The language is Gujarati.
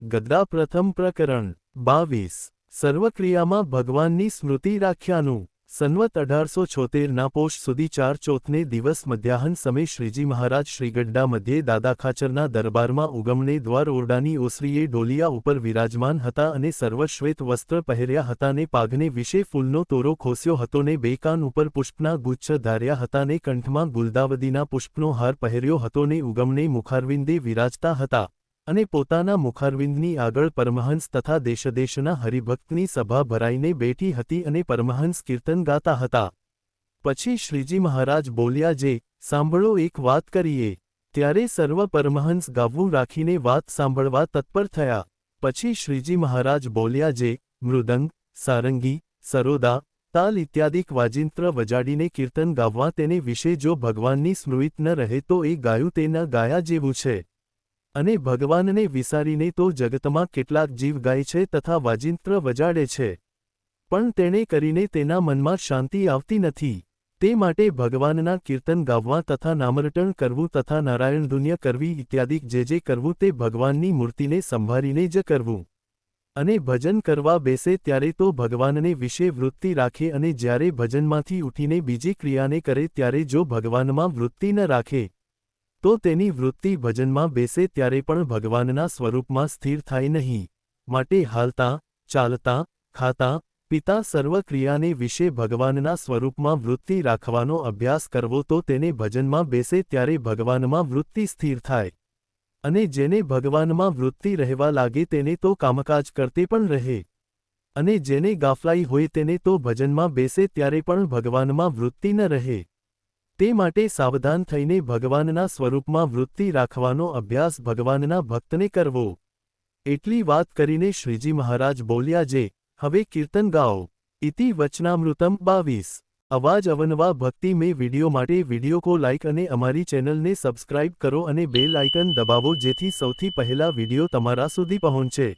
ગદ્દા પ્રથમ પ્રકરણ 22 સર્વક્રિયામાં ભગવાનની સ્મૃતિ રાખ્યાનું સંવત 1876 પોષ સુધી 4 ચોથને દિવસ મધ્યાહન સમય શ્રીજી મહારાજ શ્રીગઢડા મધ્યે દાદા ખાચરના દરબારમાં ઉગમણે દ્વાર ઓરડાની ઓસરીએ ડોલિયા ઉપર વિરાજમાન હતા અને સર્વશ્વેત વસ્ત્ર પહેર્યા હતા ને પાઘને વિશે ફૂલનો તોરો ખોસ્યો હતો ને બે કાન ઉપર પુષ્પના ગુચ્છ ધાર્યા હતા ને કંઠમાં ગુલદાવદીના પુષ્પનો હાર પહેર્યો હતો ને ઉગમણે મુખારવિંદે વિરાજતા હતા અને પોતાના મુખારવિંદની આગળ પરમહંસ તથા દેશદેશના હરિભક્તની સભા ભરાઈને બેઠી હતી અને પરમહંસ કીર્તન ગાતા હતા. પછી શ્રીજી મહારાજ બોલ્યા, જે સાંભળો, એક વાત કરીએ. ત્યારે સર્વ પરમહંસ ગાવું રાખીને વાત સાંભળવા તત્પર થયા. પછી શ્રીજી મહારાજ બોલ્યા, જે મૃદંગ, સારંગી, સરોદા, તાલ ઇત્યાદિક વાજિંત્ર વજાડીને કીર્તન ગાવવા તેને વિશે જો ભગવાનની સ્મૃતિ ન રહે તો એ ગાયું તે ન ગાયા જેવું છે. અને ભગવાનને વિસારીને તો જગતમાં કેટલાક જીવ ગાય છે તથા વાજિંત્ર વજાડે છે, પણ તેણે કરીને તેના મનમાં શાંતિ આવતી નથી. તે માટે ભગવાનના કીર્તન ગાવવા તથા નામરટણ કરવું તથા નારાયણધુન્ય કરવી ઇત્યાદિક જે કરવું તે ભગવાનની મૂર્તિને સંભાળીને જ કરવું. અને ભજન કરવા બેસે ત્યારે તો ભગવાનને વિશે વૃત્તિ રાખે અને જ્યારે ભજનમાંથી ઉઠીને બીજી ક્રિયાને કરે ત્યારે જો ભગવાનમાં વૃત્તિ ન રાખે તો તેની વૃત્તિ ભજનમાં બેસે ત્યારે પણ ભગવાનના સ્વરૂપમાં સ્થિર થાય નહીં. માટે હાલતા, ચાલતા, ખાતા, પિતા સર્વ ક્રિયાને વિશે ભગવાનના સ્વરૂપમાં વૃત્તિ રાખવાનો અભ્યાસ કરવો તો તેને ભજનમાં બેસે ત્યારે ભગવાનમાં વૃત્તિ સ્થિર થાય. અને જેને ભગવાનમાં વૃત્તિ રહેવા લાગે તેને તો કામકાજ કરતે પણ રહે. અને જેને ગાફલાઈ હોય તેને તો ભજનમાં બેસે ત્યારે પણ ભગવાનમાં વૃત્તિ ન રહે. તે માટે સાવધાન થઈને ભગવાનના સ્વરૂપમાં વૃત્તિ રાખવાનો અભ્યાસ ભગવાનના ભક્તને કરવો. એટલી વાત કરીને શ્રીજી મહારાજ બોલ્યા, જે હવે કીર્તન ગાઓ. ઇતિ વચનામૃતમ 22 અવાજ અવનવા ભક્તિ મેં વિડિયો માટે વિડિયો કો લાઇક અને અમારી ચેનલને સબસ્ક્રાઇબ કરો અને બેલ આઇકન દબાવો જેથી સૌથી પહેલા વિડિયો તમારા સુધી પહોંચે.